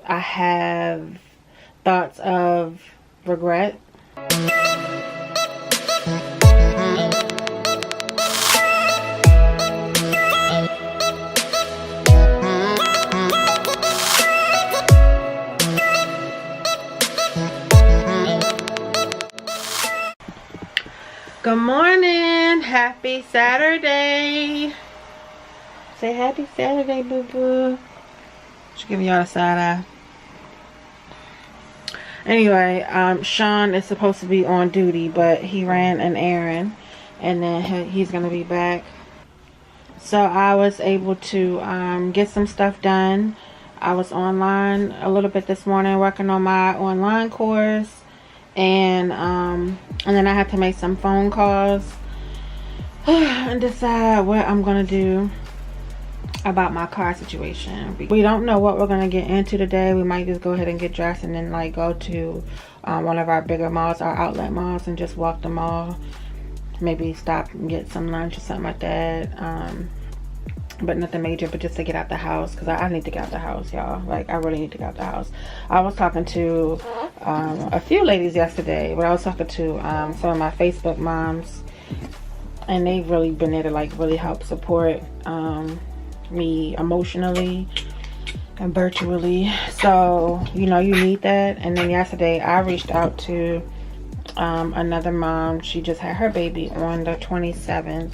I have thoughts of regret. Good morning, happy Saturday. Say happy Saturday, boo boo. Just give y'all a side eye. Anyway, Sean is supposed to be on duty, but he ran an errand, and then he's gonna be back. So I was able to get some stuff done. I was online a little bit this morning working on my online course. And then I have to make some phone calls and decide what I'm gonna do about my car situation. We don't know what we're gonna get into today. We might just go ahead and get dressed and then like go to one of our bigger malls, our outlet malls, and just walk the mall. Maybe stop and get some lunch or something like that. But nothing major, but just to get out the house, because I need to get out the house, y'all. Like, I really need to get out the house. I was talking to a few ladies yesterday, but I was talking to some of my Facebook moms, and they've really been there to like really help support me emotionally and virtually. So, you know, you need that. And then yesterday I reached out to another mom. She just had her baby on the 27th.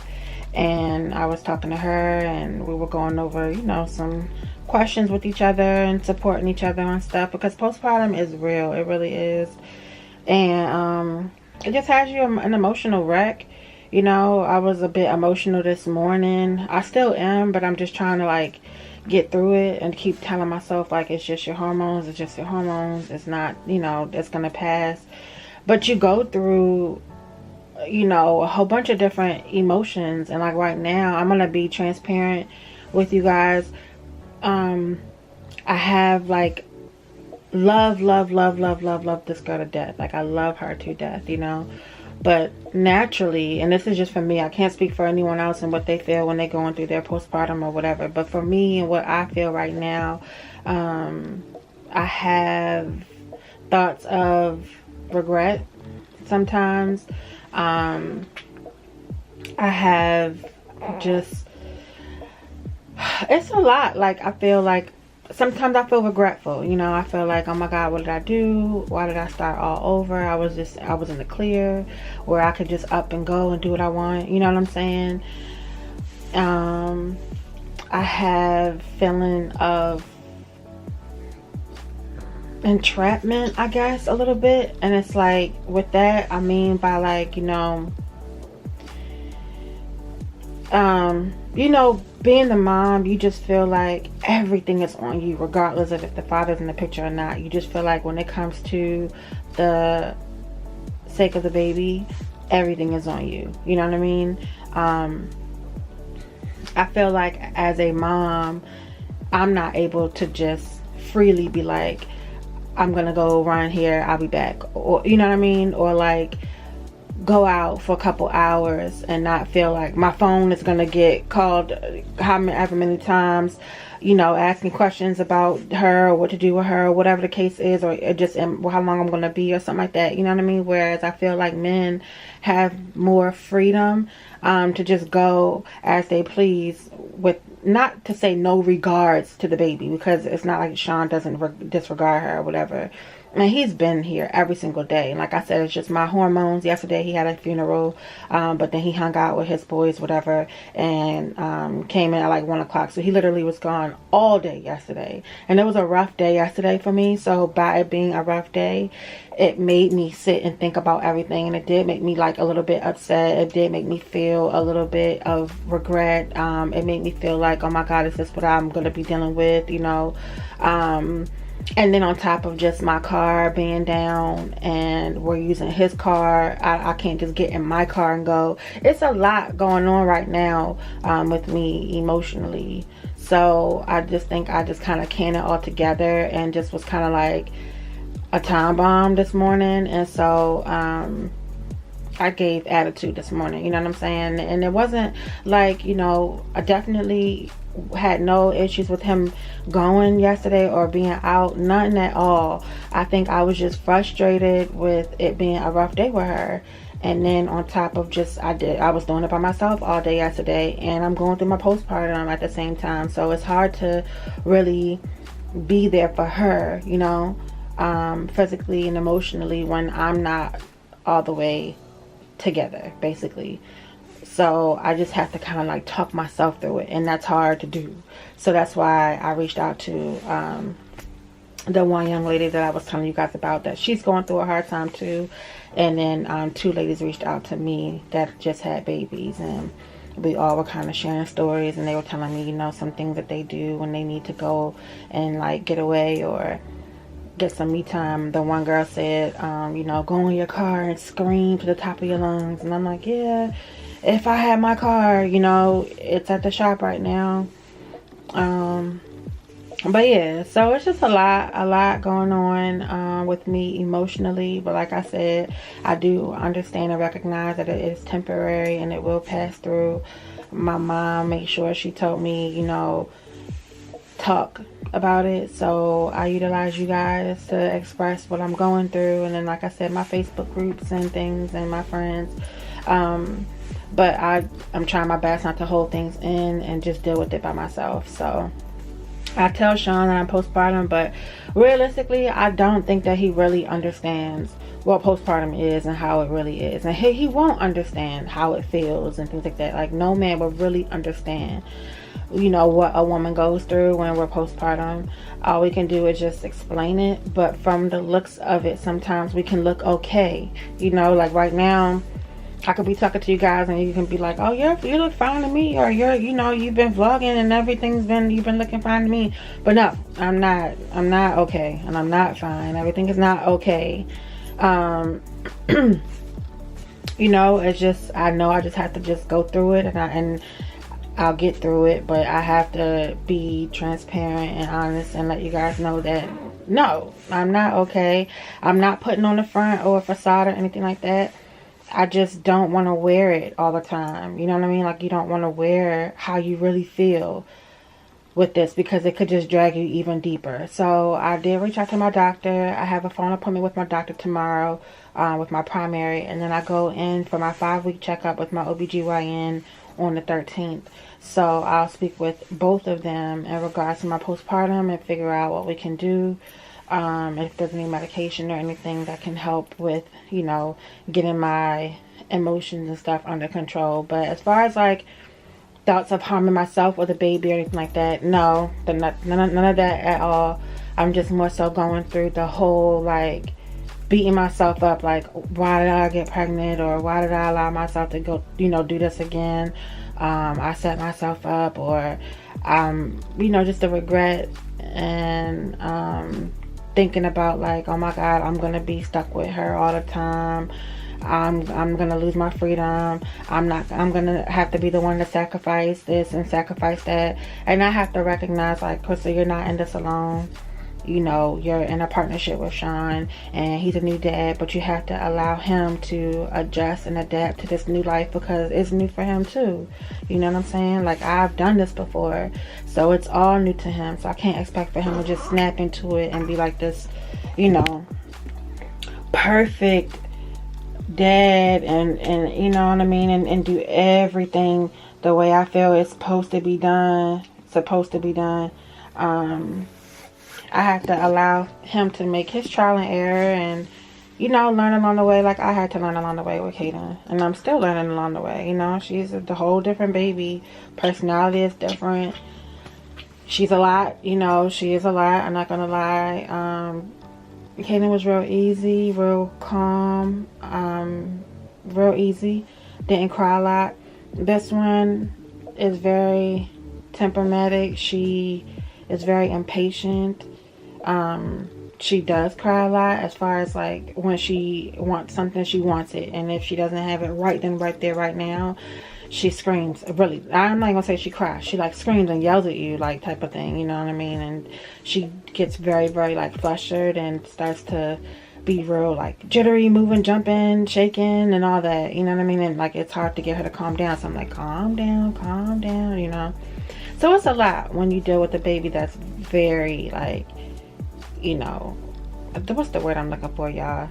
And I was talking to her, and we were going over, you know, some questions with each other and supporting each other and stuff, because postpartum is real. It really is. And it just has you an emotional wreck. You know, I was a bit emotional this morning. I still am, but I'm just trying to like get through it and keep telling myself like it's just your hormones. It's just your hormones. It's not, you know, it's gonna pass. But you go through, you know, a whole bunch of different emotions. And like right now, I'm gonna be transparent with you guys. I have like love this girl to death. Like, I love her to death, you know. But naturally, and this is just for me, I can't speak for anyone else and what they feel when they're going through their postpartum or whatever, but for me and what I feel right now, I have thoughts of regret sometimes. I have just, it's a lot. Like, I feel like sometimes I feel regretful, you know. I feel like, oh my God, what did I do? Why did I start all over? I was in the clear where I could just up and go and do what I want, you know what I'm saying? I have feeling of entrapment, I guess, a little bit. And it's like, with that, I mean by like, you know, being the mom, you just feel like everything is on you, regardless of if the father's in the picture or not. You just feel like when it comes to the sake of the baby, everything is on you. You know what I mean? I feel like as a mom, I'm not able to just freely be like, I'm gonna go run here, I'll be back, or you know what I mean, or like go out for a couple hours and not feel like my phone is gonna get called however many times, you know, asking questions about her or what to do with her or whatever the case is, or just how long I'm gonna be or something like that, you know what I mean? Whereas I feel like men have more freedom to just go as they please, with not to say no regards to the baby, because it's not like Sean doesn't disregard her or whatever. And he's been here every single day. And like I said, it's just my hormones. Yesterday he had a funeral, but then he hung out with his boys, whatever, and came in at like 1 o'clock. So he literally was gone all day yesterday. And it was a rough day yesterday for me. So by it being a rough day, it made me sit and think about everything. And it did make me like a little bit upset. It did make me feel a little bit of regret. It made me feel like, oh my God, is this what I'm going to be dealing with, you know? And then on top of just my car being down and we're using his car, I can't just get in my car and go. It's a lot going on right now with me emotionally. So I just think I just kind of canned it all together and just was kind of like a time bomb this morning. And so I gave attitude this morning, you know what I'm saying? And it wasn't like, you know, I definitely had no issues with him going yesterday or being out, none at all. I think I was just frustrated with it being a rough day with her. And then on top of just, I was doing it by myself all day yesterday, and I'm going through my postpartum at the same time. So it's hard to really be there for her, you know, physically and emotionally, when I'm not all the way together, basically. So I just have to kind of like talk myself through it, and that's hard to do. So that's why I reached out to the one young lady that I was telling you guys about, that she's going through a hard time too. And then 2 ladies reached out to me that just had babies, and we all were kind of sharing stories, and they were telling me, you know, some things that they do when they need to go and like get away or get some me time. The one girl said, you know, go in your car and scream to the top of your lungs. And I'm like, yeah, if I had my car, you know, it's at the shop right now. But yeah, so it's just a lot going on with me emotionally. But like I said, I do understand and recognize that it is temporary and it will pass through. My mom made sure she told me, you know, talk about it. So I utilize you guys to express what I'm going through. And then, like I said, my Facebook groups and things and my friends. But I'm trying my best not to hold things in and just deal with it by myself. So I tell Sean that I'm postpartum, but realistically, I don't think that he really understands what postpartum is and how it really is. And he won't understand how it feels and things like that. Like, no man will really understand, you know, what a woman goes through when we're postpartum. All we can do is just explain it. But from the looks of it, sometimes we can look okay. You know, like right now, I could be talking to you guys and you can be like, oh yeah, you look fine to me, or you know, you've been vlogging and you've been looking fine to me. But no, I'm not okay, and I'm not fine. Everything is not okay. You know, it's just, I know I just have to just go through it, and I'll get through it. But I have to be transparent and honest and let you guys know that no, I'm not okay. I'm not putting on the front or a facade or anything like that. I just don't want to wear it all the time. You know what I mean? Like, you don't want to wear how you really feel with this, because it could just drag you even deeper. So I did reach out to my doctor. I have a phone appointment with my doctor tomorrow, with my primary. And then I go in for my 5-week checkup with my OBGYN on the 13th. So I'll speak with both of them in regards to my postpartum and figure out what we can do. If there's any medication or anything that can help with, you know, getting my emotions and stuff under control. But as far as like thoughts of harming myself or the baby or anything like that, no, none of that at all. I'm just more so going through the whole like beating myself up, like, why did I get pregnant, or why did I allow myself to go, you know, do this again. I set myself up, or you know, just the regret and thinking about like, oh my God, I'm gonna be stuck with her all the time. I'm gonna lose my freedom. I'm gonna have to be the one to sacrifice this and sacrifice that. And I have to recognize, like, Crystal, you're not in this alone. You know, you're in a partnership with Sean, and he's a new dad, but you have to allow him to adjust and adapt to this new life, because it's new for him too. You know what I'm saying? Like, I've done this before, so it's all new to him. So I can't expect for him to just snap into it and be like this, you know, perfect dad and you know what I mean, and do everything the way I feel it's supposed to be done. I have to allow him to make his trial and error and, you know, learn along the way, like I had to learn along the way with Kaden. And I'm still learning along the way, you know. She's a whole different baby. Personality is different. She's a lot, you know. She is a lot. I'm not going to lie. Kaden was real easy, real calm, real easy. Didn't cry a lot. This one is very temperamental. She is very impatient. She does cry a lot, as far as like when she wants something, she wants it, and if she doesn't have it right then, right there, right now, she screams. Really, I'm not gonna say she cries. She like screams and yells at you, like, type of thing, you know what I mean? And she gets very, very like flustered and starts to be real like jittery, moving, jumping, shaking, and all that, you know what I mean? And like, it's hard to get her to calm down. So I'm like, calm down, you know. So it's a lot when you deal with a baby that's very, like, you know, what's the word I'm looking for, y'all?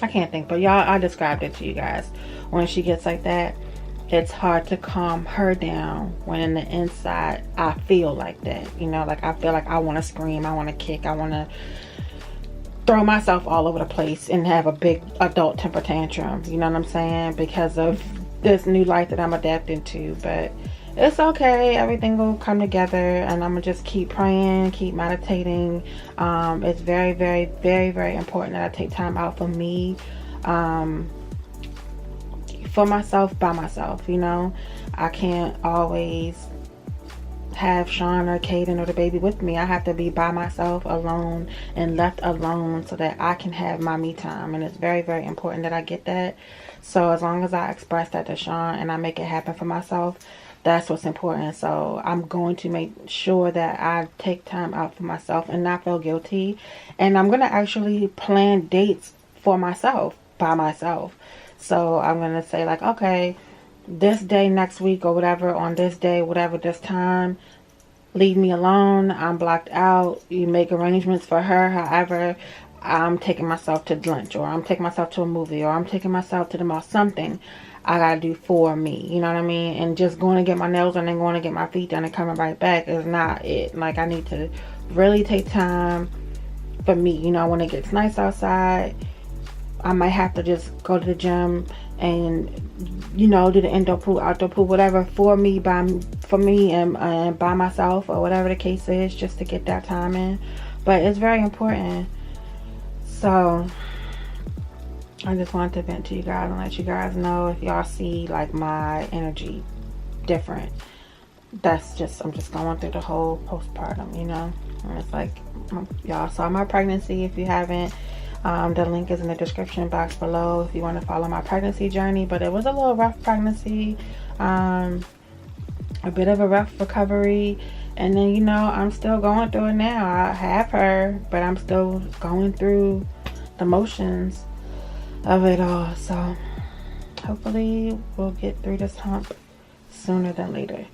I can't think, but y'all, I described it to you guys. When she gets like that, it's hard to calm her down when in the inside I feel like that, you know, like I feel like I want to scream, I want to kick, I want to throw myself all over the place and have a big adult temper tantrum, you know what I'm saying, because of this new life that I'm adapting to. But it's okay, everything will come together, and I'm gonna just keep praying, keep meditating. It's very, very, very, very important that I take time out for me, for myself, by myself, you know. I can't always have Sean or Caden or the baby with me. I have to be by myself, alone, and left alone, so that I can have my me time. And it's very, very important that I get that. So as long as I express that to Sean and I make it happen for myself, that's what's important. So I'm going to make sure that I take time out for myself and not feel guilty. And I'm going to actually plan dates for myself, by myself. So I'm going to say, like, okay, this day next week or whatever, on this day, whatever, this time, leave me alone. I'm blocked out. You make arrangements for her. However, I'm taking myself to lunch, or I'm taking myself to a movie, or I'm taking myself to the mall. Something I gotta do for me, you know what I mean? And just going to get my nails done and going to get my feet done and coming right back is not it. Like, I need to really take time for me. You know, when it gets nice outside, I might have to just go to the gym and, you know, do the indoor pool, outdoor pool, whatever, for me and by myself, or whatever the case is, just to get that time in. But it's very important. So I just wanted to vent to you guys and let you guys know, if y'all see like my energy different, that's just, I'm just going through the whole postpartum, you know. And it's like, y'all saw my pregnancy. If you haven't, the link is in the description box below if you want to follow my pregnancy journey. But it was a little rough pregnancy, a bit of a rough recovery, and then, you know, I'm still going through it now. I have her, but I'm still going through the motions of it all. So hopefully we'll get through this hump sooner than later.